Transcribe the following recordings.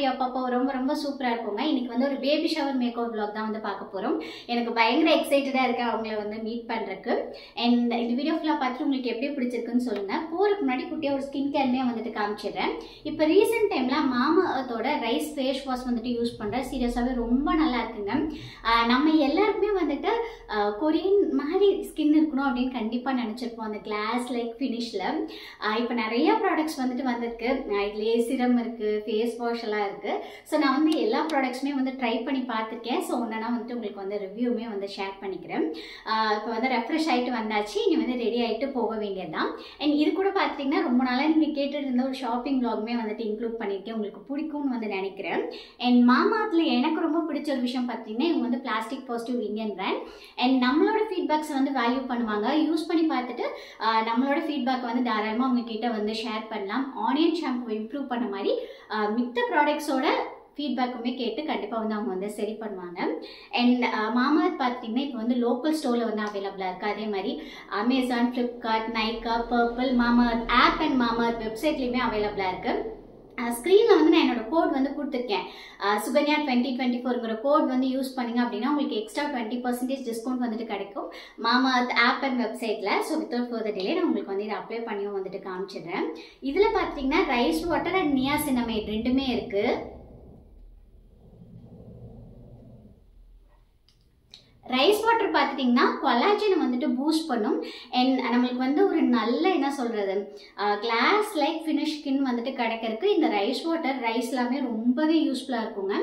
Video அப்பப்போ ரொம்ப ரொம்ப சூப்பராக இருக்குங்க. இன்றைக்கி வந்து ஒரு baby shower makeover vlog தான் வந்து பார்க்க போகிறோம். எனக்கு பயங்கர எக்ஸைட்டடாக இருக்கேன் அவங்கள வந்து மீட் பண்ணுறதுக்கு. அண்ட் இந்த வீடியோ ஃபுல்லாக பார்த்துட்டு உங்களுக்கு எப்படி பிடிச்சிருக்குன்னு சொல்லுங்கள். போகிறதுக்கு முன்னாடி குட்டியாக ஒரு ஸ்கின் கேர்மே வந்துட்டு காமிச்சிடுறேன். இப்போ ரீசெண்ட் டைமில் மாமாஅர்த்தோட ரைஸ் ஃபேஸ் வாஷ் வந்துட்டு யூஸ் பண்ணுறேன். சீரியஸாகவே ரொம்ப நல்லா இருக்குங்க. நம்ம எல்லாருக்குமே வந்துட்டு கொரியன் மாதிரி ஸ்கின் இருக்கணும் அப்படின்னு கண்டிப்பாக நினச்சிருப்போம். அந்த கிளாஸ் லைக் ஃபினிஷில் இப்போ நிறைய ப்ராடக்ட்ஸ் வந்துட்டு வந்திருக்கு. இதுலேயே சிரம் இருக்குது, ஃபேஸ் வாஷ் எல்லாம் இருக்குது. ஸோ நான் வந்து எல்லா ப்ராடக்ட்ஸுமே வந்து ட்ரை பண்ணி பார்த்துருக்கேன். ஸோ ஒன்றா வந்துட்டு உங்களுக்கு வந்து ரிவ்யூமே வந்து ஷேர் பண்ணிக்கிறேன். இப்போ வந்து ரெஃப்ரெஷ் ஆகிட்டு வந்தாச்சு. இனி வந்து ரெடி ஆகிட்டு போக வேண்டியது தான். அண்ட் இது கூட பார்த்தீங்கன்னா ரொம்ப நாளாக நீங்கள் கேட்டுட்டு இருந்த ஒரு ஷாப்பிங் vlogமே வந்துட்டு இன்க்ளூட் பண்ணியிருக்கேன். உங்களுக்கு பிடிக்கும்னு வந்து நினைக்கிறேன். அண்ட் மாமாஅர்த்தில் எனக்கு ரொம்ப பிடிச்ச ஒரு விஷயம் பார்த்தீங்கன்னா இவங்க வந்து plastic positive Indian brand. And நம்மளோட ஃபீட்பேக்ஸை வந்து வேல்யூ பண்ணுவாங்க. யூஸ் பண்ணி பார்த்துட்டு நம்மளோட ஃபீட்பேக் வந்து தாராளமாக உங்ககிட்ட வந்து ஷேர் பண்ணலாம். ஆனியன் ஷாம்பு இம்ப்ரூவ் பண்ண மாதிரி மித்த ப்ராடக்ட்ஸோட ஃபீட்பேக்குமே கேட்டு கண்டிப்பாக வந்து அவங்க வந்து சரி பண்ணுவாங்க. அண்ட் மாமாஅர்த் பார்த்தீங்கன்னா இப்போ வந்து லோக்கல் ஸ்டோரில் வந்து அவைலபிளாக இருக்குது. அதே மாதிரி Amazon, Flipkart, Nykaa, Purplle, Mamaearth app and Mamaearth வெப்சைட்லேயுமே அவைலபிளாக இருக்குது. ஸ்க்ரீனில் வந்து நான் என்னோட கோட் வந்து கொடுத்துருக்கேன். சுகன்யா 2024ங்கிற கோட் வந்து யூஸ் பண்ணிங்க அப்படின்னா உங்களுக்கு எக்ஸ்ட்ரா 20% டிஸ்கவுண்ட் வந்துட்டு கிடைக்கும் மாமாஅர்த் ஆப் அண்ட் வெப்சைட்டில். ஸோ வித்தவுட் ஃபர்தர் டிலே நான் உங்களுக்கு வந்து இதை அப்ளை பண்ணியும் வந்துட்டு காமிச்சிடுறேன். இதில் பார்த்தீங்கன்னா ரைஸ் வாட்டர் அண்ட் நியாசினமைட் ரெண்டுமே இருக்குது. ரைஸ் வாட்டர் பார்த்துட்டிங்கன்னா கொலாஜனை வந்துட்டு பூஸ்ட் பண்ணும். அண்ட் நம்மளுக்கு வந்து ஒரு நல்ல என்ன சொல்கிறது கிளாஸ் லைக் ஃபினிஷ் ஸ்கின் வந்துட்டு கிடைக்கிறதுக்கு இந்த ரைஸ் வாட்டர் ரைஸ் எல்லாமே ரொம்பவே யூஸ்ஃபுல்லாக இருக்குங்க.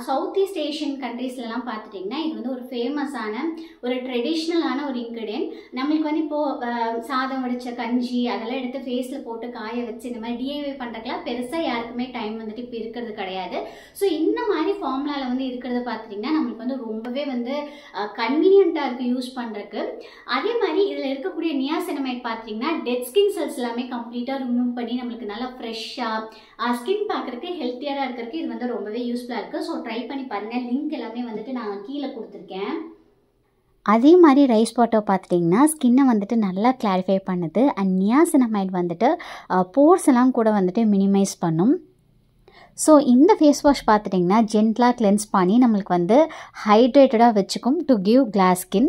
சவுத் ஈஸ்ட் ஏஷியன் கண்ட்ரீஸ்லாம் பார்த்துட்டிங்கன்னா இது வந்து ஒரு ஃபேமஸான ஒரு ட்ரெடிஷ்னலான ஒரு இன்க்ரீடியன்ட். நம்மளுக்கு வந்து இப்போது சாதம் வடித்த கஞ்சி அதெல்லாம் எடுத்து ஃபேஸில் போட்டு காய வச்சு இந்த மாதிரி டிஐஒய் பண்ணுறதுக்குலாம் பெருசாக யாருக்குமே டைம் வந்துட்டு இப்போ இருக்கிறது கிடையாது. ஸோ இந்த மாதிரி ஃபார்முலாவில் வந்து இருக்கிறத பார்த்துட்டிங்கன்னா நம்மளுக்கு வந்து ரொம்பவே வந்து கன்வீனியண்ட்டாக இருக்குது யூஸ் பண்ணுறதுக்கு. அதே மாதிரி இதில் இருக்கக்கூடிய நியாசினமைட் பார்த்தீங்கன்னா டெட் ஸ்கின் செல்ஸ் எல்லாமே கம்ப்ளீட்டாக ரிமூவ் பண்ணி நம்மளுக்கு நல்லா ஃப்ரெஷ்ஷாக ஸ்கின் பார்க்குறதுக்கு ஹெல்த்தியாக இருக்கிறதுக்கு இது வந்து ரொம்பவே யூஸ்ஃபுல்லாக இருக்குது. ஸோ ட்ரை பண்ணி பாருங்கள். லிங்க் எல்லாமே வந்துட்டு நான் கீழே கொடுத்துருக்கேன். அதே மாதிரி ரைஸ் வாட்டர் பார்த்துட்டிங்கன்னா ஸ்கின்னை வந்துட்டு நல்லா கிளாரிஃபை பண்ணுது. அண்ட் நியாசினமைட் வந்துட்டு போர்ஸ் எல்லாம் கூட வந்துட்டு மினிமைஸ் பண்ணும். ஸோ இந்த ஃபேஸ் வாஷ் பார்த்துட்டிங்கன்னா ஜென்ட்லாக கிளென்ஸ் பண்ணி நம்மளுக்கு வந்து ஹைட்ரேட்டடாக வச்சுக்கும் டு கிவ் கிளாஸ் ஸ்கின்.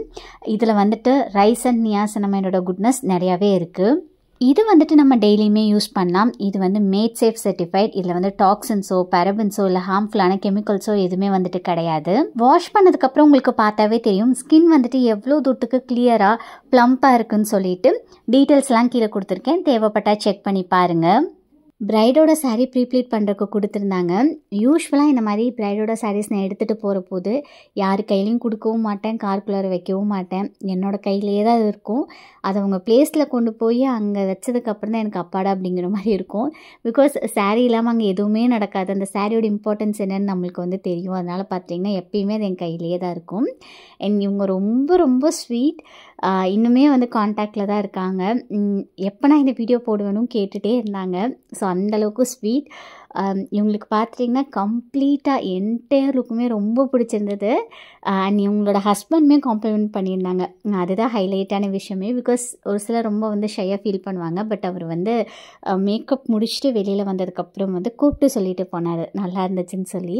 இதில் வந்துட்டு ரைஸ் அண்ட் நியாசினமைடோட குட்னஸ் நிறையாவே இருக்குது. இது வந்துட்டு நம்ம டெய்லியுமே யூஸ் பண்ணலாம். இது வந்து மேட் சேஃப் சர்டிஃபைட். இதில் வந்து டாக்ஸின்ஸோ பேரபன்ஸோ இல்லை ஹார்ம்ஃபுல்லான கெமிக்கல்ஸோ எதுவுமே வந்துட்டு கிடையாது. வாஷ் பண்ணதுக்கப்புறம் உங்களுக்கு பார்த்தாவே தெரியும் ஸ்கின் வந்துட்டு எவ்வளோ தூரத்துக்கு கிளியராக ப்ளம்பாக இருக்குன்னு சொல்லிட்டு டீட்டெயில்ஸ்லாம் கீழே கொடுத்துருக்கேன். தேவைப்பட்டால் செக் பண்ணி பாருங்கள். பிரைடோட சாரீ ப்ரீப்ளீட் பண்ணுறதுக்கு கொடுத்துருந்தாங்க. யூஸ்வலாக இந்த மாதிரி பிரைடோட சாரீஸ் நான் எடுத்துகிட்டு போகிற போது யார் கையிலையும் கொடுக்கவும் மாட்டேன், கார்க்குள்ளார வைக்கவும் மாட்டேன். என்னோடய கையிலே தான் அது இருக்கும். அதை அவங்க பிளேஸில் கொண்டு போய் அங்கே வச்சதுக்கப்புறம் தான் எனக்கு அப்பாடா அப்படிங்கிற மாதிரி இருக்கும். பிகாஸ் சாரீ இல்லாமல் அங்கே எதுவுமே நடக்காது. அந்த சாரியோட இம்பார்ட்டன்ஸ் என்னென்னு நம்மளுக்கு வந்து தெரியும். அதனால் பார்த்தீங்கன்னா எப்பயுமே அது என் கையிலே தான் இருக்கும். அண்ட் இவங்க ரொம்ப ரொம்ப ஸ்வீட். இன்னுமே வந்து காண்டாக்டில் தான் இருக்காங்க. எப்போ நான் இந்த வீடியோ போடுவேனும் கேட்டுகிட்டே இருந்தாங்க. ஸோ அந்தளவுக்கு ஸ்வீட். இவங்களுக்கு பார்த்துட்டிங்கன்னா கம்ப்ளீட்டாக என்டையர் லுக்குமே ரொம்ப பிடிச்சிருந்தது. அண்ட் இவங்களோட ஹஸ்பண்டுமே காம்ப்ளிமெண்ட் பண்ணியிருந்தாங்க. அதுதான் ஹைலைட்டான விஷயமே. பிகாஸ் ஒரு சிலர் ரொம்ப வந்து ஷையாக ஃபீல் பண்ணுவாங்க. பட் அவர் வந்து மேக்கப் முடிச்சுட்டு வெளியில் வந்ததுக்கப்புறம் வந்து கூப்பிட்டு சொல்லிட்டு போனார் நல்லா இருந்துச்சுன்னு சொல்லி.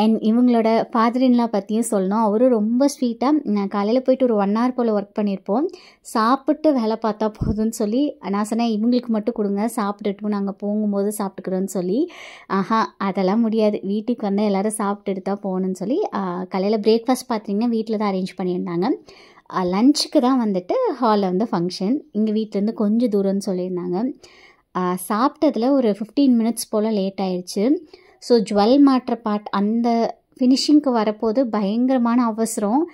அண்ட் இவங்களோட ஃபாதர் இன்லா பற்றியும் சொல்லணும். அவரும் ரொம்ப ஸ்வீட்டாக நான் காலையில் போயிட்டு ஒரு 1 hour போல் ஒர்க் பண்ணியிருப்போம். சாப்பிட்டு வேலை பார்த்தா போதும்னு சொல்லி நான் சொன்னேன் இவங்களுக்கு மட்டும் கொடுங்க, சாப்பிட்டுட்டும் நாங்கள் போகும்போது சாப்பிட்டுக்கிறோன்னு சொல்லி. அதெல்லாம் முடியாது, வீட்டுக்கு வந்து எல்லோரும் சாப்பிட்டுட்டு தான் போகணுன்னு சொல்லி காலையில் பிரேக்ஃபாஸ்ட் பார்த்திங்கன்னா வீட்டில் தான் அரேஞ்ச் பண்ணியிருந்தாங்க. லஞ்சுக்கு தான் வந்துட்டு ஹாலில் வந்து ஃபங்க்ஷன். இங்கே வீட்டிலேருந்து கொஞ்சம் தூரம்னு சொல்லியிருந்தாங்க. சாப்பிட்டதில் ஒரு 15 minutes போல் லேட் ஆயிடுச்சு. ஸோ ஜுவல் மாட்டுற பார்ட் அந்த ஃபினிஷிங்க்கு வரப்போது பயங்கரமான அவசரம்.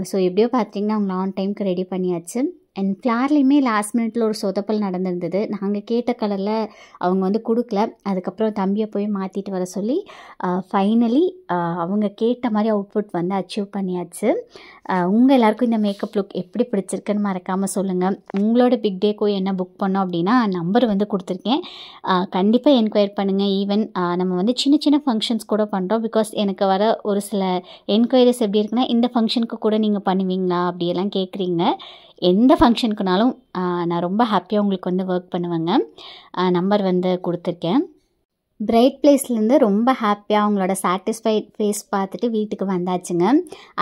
ஸோ எப்படியோ பார்த்திங்கன்னா அவங்க ஆன் டைமுக்கு ரெடி பண்ணியாச்சு. அண்ட் ஃப்ளார்லேயுமே லாஸ்ட் மினிட்ல ஒரு சொதப்பல் நடந்திருந்தது. நாங்கள் கேட்ட கலரில் அவங்க வந்து கொடுக்கல. அதுக்கப்புறம் தம்பியை போய் மாற்றிட்டு வர சொல்லி ஃபைனலி அவங்க கேட்ட மாதிரி அவுட்புட் வந்து அச்சீவ் பண்ணியாச்சு. உங்கள் எல்லாருக்கும் இந்த மேக்கப் லுக் எப்படி பிடிச்சிருக்குன்னு மறக்காமல் சொல்லுங்கள். உங்களோட பிக் டேக்கோ என்ன புக் பண்ணோம் அப்படின்னா நம்பர் வந்து கொடுத்துருக்கேன். கண்டிப்பாக என்கொயர் பண்ணுங்கள். ஈவன் நம்ம வந்து சின்ன சின்ன ஃபங்க்ஷன்ஸ் கூட பண்ணுறோம். பிகாஸ் எனக்கு வர ஒரு சில என்கொயரிஸ் எப்படி இருக்குன்னா இந்த ஃபங்க்ஷனுக்கு கூட நீங்கள் பண்ணுவீங்களா அப்படியெல்லாம் கேட்குறீங்க. எந்த ஃபங்க்ஷனுக்குனாலும் நான் ரொம்ப ஹாப்பியாக உங்களுக்கு வந்து ஒர்க் பண்ணுவேங்க. நம்பர் வந்து கொடுத்துருக்கேன். பிரைட் பிளேஸ்லேருந்து ரொம்ப ஹாப்பியாக அவங்களோட சாட்டிஸ்ஃபைட் ஃபேஸ் பார்த்துட்டு வீட்டுக்கு வந்தாச்சுங்க.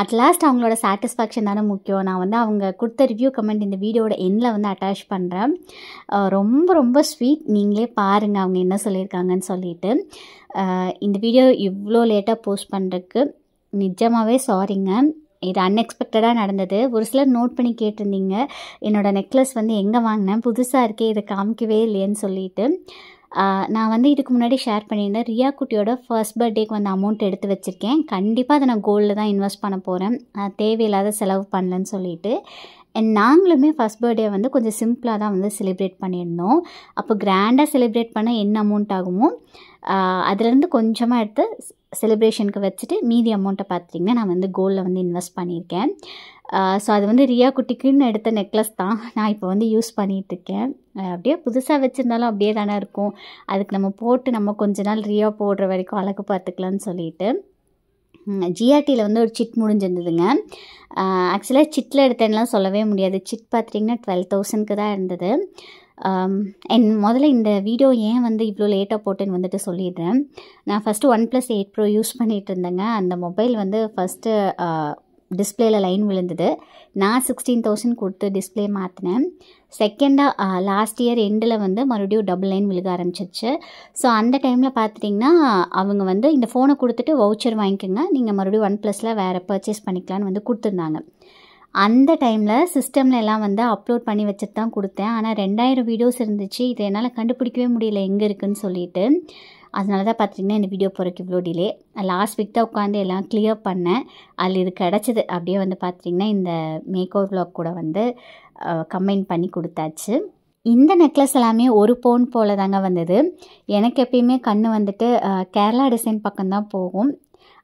அட்லாஸ்ட் அவங்களோட சாட்டிஸ்ஃபேக்ஷன் தானே முக்கியம். நான் வந்து அவங்க கொடுத்த ரிவ்யூ கமெண்ட் இந்த வீடியோட எண்டில் வந்து அட்டாச் பண்ணுறேன். ரொம்ப ரொம்ப ஸ்வீட். நீங்களே பாருங்கள் அவங்க என்ன சொல்லியிருக்காங்கன்னு சொல்லிட்டு. இந்த வீடியோ இவ்வளோ லேட்டாக போஸ்ட் பண்ணுறதுக்கு நிஜமாகவே சாரிங்க. இது அன்எக்ஸ்பெக்டடாக நடந்தது. ஒரு சிலர் நோட் பண்ணி கேட்டிருந்தீங்க, என்னோடய நெக்லஸ் வந்து எங்கே வாங்கினேன், புதுசாக இருக்கே, இதை காமிக்கவே இல்லையேன்னு சொல்லிட்டு. நான் வந்து இதுக்கு முன்னாடி ஷேர் பண்ணியிருந்தேன், ரியா குட்டியோட ஃபர்ஸ்ட் பர்த்டேக்கு வந்து அமௌண்ட் எடுத்து வச்சுருக்கேன். கண்டிப்பாக அதை நான் கோல்டில் தான் இன்வெஸ்ட் பண்ண போகிறேன், தேவையில்லாத செலவு பண்ணலன்னு சொல்லிட்டு. நாங்களுமே ஃபர்ஸ்ட் பர்த்டே வந்து கொஞ்சம் சிம்பிளாக தான் வந்து செலிப்ரேட் பண்ணியிருந்தோம். அப்போ கிராண்டாக செலிப்ரேட் பண்ண என்ன அமௌண்ட் ஆகுமோ அதுலேருந்து கொஞ்சமாக எடுத்து செலிப்ரேஷனுக்கு வச்சுட்டு மீதி அமௌண்ட்டை பார்த்திங்கன்னா நான் வந்து கோல்டில் வந்து இன்வெஸ்ட் பண்ணியிருக்கேன். ஸோ அது வந்து ரியா குட்டிக்குன்னு எடுத்த நெக்லஸ் தான் நான் இப்போ வந்து யூஸ் பண்ணிகிட்ருக்கேன். அப்படியே புதுசாக வச்சுருந்தாலும் அப்படியே தானே இருக்கும். அதுக்கு நம்ம போட்டு நம்ம கொஞ்ச நாள் ரியா போடுற வரைக்கும் அழகு பார்த்துக்கலான்னு சொல்லிட்டு ஜிஆர்டியில் வந்து ஒரு சிட் முடிஞ்சிருந்ததுங்க. ஆக்சுவலாக சிட்டில் எடுத்தேன்லாம் சொல்லவே முடியாது. சிட் பார்த்திங்கன்னா 12,000க்கு தான் இருந்தது. முதல்ல இந்த வீடியோ ஏன் வந்து இவ்வளோ லேட்டாக போட்டேன்னு வந்துட்டு சொல்லிடுறேன். நான் ஃபஸ்ட்டு OnePlus 8 Pro யூஸ் பண்ணிகிட்டு இருந்தேங்க. அந்த மொபைல் வந்து ஃபஸ்ட்டு டிஸ்பிளேயில் லைன் விழுந்தது. நான் 16,000 கொடுத்து டிஸ்பிளே மாற்றினேன். செகண்டாக லாஸ்ட் இயர் எண்டில் வந்து மறுபடியும் டபுள் லைன் விழுக ஆரம்பிச்சிச்சு. ஸோ அந்த டைமில் பார்த்துட்டிங்கன்னா அவங்க வந்து இந்த ஃபோனை கொடுத்துட்டு வவுச்சர் வாங்கிக்கோங்க, நீங்கள் மறுபடியும் OnePlusல வேறு பர்ச்சேஸ் பண்ணிக்கலான்னு வந்து கொடுத்துருந்தாங்க. அந்த டைமில் சிஸ்டமில் எல்லாம் வந்து அப்லோட் பண்ணி வச்சுட்டு தான் கொடுத்தேன். ஆனால் 2000 வீடியோஸ் இருந்துச்சு. இதை என்னால் கண்டுபிடிக்கவே முடியல எங்கே இருக்குதுன்னு சொல்லிட்டு. அதனால தான் பார்த்திங்கன்னா இந்த வீடியோ போகிறக்கு இவ்வளோ டிலே. லாஸ்ட் வீக் தான் உட்காந்து எல்லாம் கிளியர் பண்ணேன். அதில் இது கிடச்சிது. அப்படியே வந்து பார்த்திங்கன்னா இந்த மேக் ஓவர் vlog கூட வந்து கம்பைன் பண்ணி கொடுத்தாச்சு. இந்த நெக்லஸ் எல்லாமே 1 பவுன் போல் தாங்க வந்தது. எனக்கு எப்பயுமே கண் வந்துட்டு கேரளா டிசைன் பக்கம்தான் போகும்.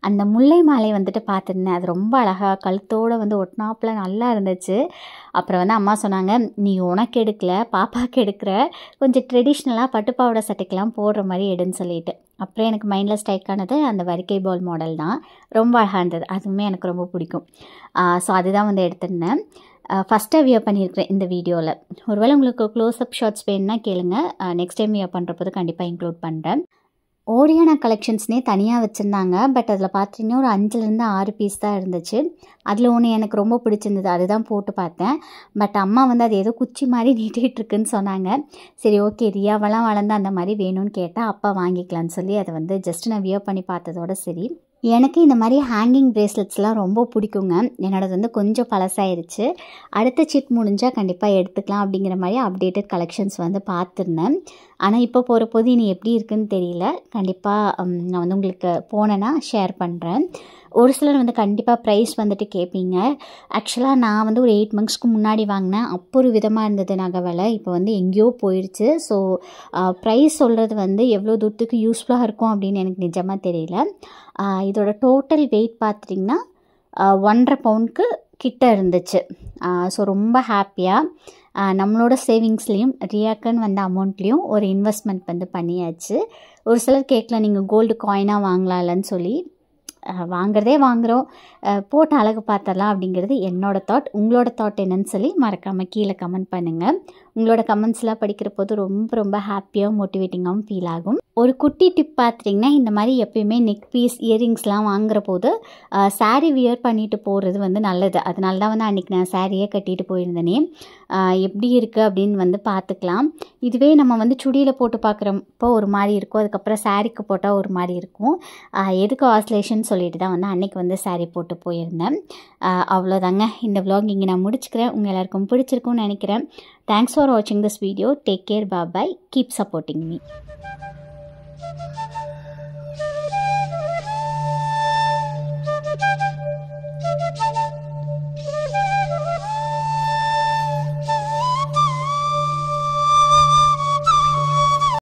அந்த முல்லை மாலை வந்துட்டு பார்த்துருந்தேன். அது ரொம்ப அழகாக கழுத்தோடு வந்து ஒட்டினாப்பில் நல்லா இருந்துச்சு. அப்புறம் வந்து அம்மா சொன்னாங்க, நீ உனக்கு எடுக்கல பாப்பாவுக்கு எடுக்கிற, கொஞ்சம் ட்ரெடிஷ்னலாக பட்டுப்பாவோட சட்டைக்கெல்லாம் போடுற மாதிரி எடுன்னு சொல்லிட்டு. அப்புறம் எனக்கு மைண்டில் ஸ்ட்ரைக் ஆனது அந்த வரிக்கை பால் மாடல் தான். ரொம்ப அழகாக இருந்தது. அதுவுமே எனக்கு ரொம்ப பிடிக்கும். ஸோ அதுதான் வந்து எடுத்திருந்தேன். ஃபஸ்ட்டாக வியர் பண்ணியிருக்கிறேன் இந்த வீடியோவில். ஒருவேளை உங்களுக்கு க்ளோஸ்அப் ஷார்ட்ஸ் வேணும்னா கேளுங்க. நெக்ஸ்ட் டைம் வியர் பண்ணுறப்போது கண்டிப்பாக இன்க்ளூட் பண்ணுறேன். ஓரியானா கலெக்ஷன்ஸ்னே தனியாக வச்சுருந்தாங்க. பட் அதில் பார்த்தீங்கன்னா ஒரு 5லேருந்து 6 பீஸ் தான் இருந்துச்சு. அதில் ஒன்று எனக்கு ரொம்ப பிடிச்சிருந்தது, அதுதான் போட்டு பார்த்தேன். பட் அம்மா வந்து அது ஏதோ குச்சி மாதிரி நீட்டிகிட்ருக்குன்னு சொன்னாங்க. சரி ஓகே, ரியாவெல்லாம் வளர்ந்து அந்த மாதிரி வேணும்னு கேட்டால் அப்பா வாங்கிக்கலான்னு சொல்லி அதை வந்து ஜஸ்ட் நான் வியர் பண்ணி பார்த்ததோட சரி. எனக்கு இந்த மாதிரி ஹேங்கிங் பிரேஸ்லெட்ஸ்லாம் ரொம்ப பிடிக்குங்க. என்னோடது வந்து கொஞ்சம் பழசாயிருச்சு. அடுத்த சிட் முடிஞ்சால் கண்டிப்பாக எடுத்துக்கலாம் அப்படிங்கிற மாதிரி அப்டேட்டட் கலெக்ஷன்ஸ் வந்து பார்த்துருந்தேன். ஆனால் இப்போ போகிற போது இனி எப்படி இருக்குதுன்னு தெரியல. கண்டிப்பாக நான் வந்து உங்களுக்கு போனேன்னா ஷேர் பண்ணுறேன். ஒரு சிலர் வந்து கண்டிப்பாக ப்ரைஸ் வந்துட்டு கேட்பீங்க. ஆக்சுவலாக நான் வந்து ஒரு 8 மந்த்ஸ்க்கு முன்னாடி வாங்கினேன். அப்போ ஒரு விதமாக இருந்தது நகை விலை. இப்போ வந்து எங்கேயோ போயிடுச்சு. ஸோ ப்ரைஸ் சொல்கிறது வந்து எவ்வளோ தூரத்துக்கு யூஸ்ஃபுல்லாக இருக்கும் அப்படின்னு எனக்கு நிஜமாக தெரியல. இதோட டோட்டல் வெயிட் பார்த்திங்கன்னா 1.5 பவுனுக்கு கிட்ட இருந்துச்சு. ஸோ ரொம்ப ஹாப்பியாக நம்மளோட சேவிங்ஸ்லேயும் ரியாக்குன்னு வந்த அமௌண்ட்லேயும் ஒரு இன்வெஸ்ட்மெண்ட் வந்து பண்ணியாச்சு. ஒரு சிலர் கேட்கலாம், நீங்கள் கோல்டு காயினாக வாங்கலாம்லன்னு சொல்லி. வாங்குறதே வாங்குகிறோம், போட்டு அழகு பார்த்தரலாம் அப்படிங்கிறது என்னோடய தாட். உங்களோட தாட் என்னன்னு சொல்லி மறக்காமல் கீழே கமெண்ட் பண்ணுங்கள். உங்களோட கமெண்ட்ஸ்லாம் படிக்கிற போது ரொம்ப ரொம்ப ஹாப்பியாகவும் மோட்டிவேட்டிங்காகவும் ஃபீல் ஆகும். ஒரு குட்டி டிப் பார்த்திங்கன்னா, இந்த மாதிரி எப்பயுமே நெக் பீஸ் இயரிங்ஸ்லாம் வாங்குற போது சாரீ வியர் பண்ணிட்டு போகிறது வந்து நல்லது. அதனால தான் வந்து அன்றைக்கி நான் சாரியே கட்டிட்டு போயிருந்தேனே. எப்படி இருக்குது அப்படின்னு வந்து பார்த்துக்கலாம். இதுவே நம்ம வந்து சுடியில் போட்டு பார்க்குறப்போ ஒரு மாதிரி இருக்கும், அதுக்கப்புறம் சாரீக்கு போட்டால் ஒரு மாதிரி இருக்கும். எதுக்கு ஆஸ்லேஷன் சொல்லிட்டு தான் வந்து அன்றைக்கி வந்து சாரீ போட்டு போயிருந்தேன். அவ்வளோதாங்க, இந்த vlog இங்கே நான் முடிச்சுக்கிறேன். உங்கள் எல்லாருக்கும் பிடிச்சிருக்கும்னு நினைக்கிறேன். தேங்க்ஸ் ஃபார் வாட்சிங் this video. Take care, bye, keep supporting me.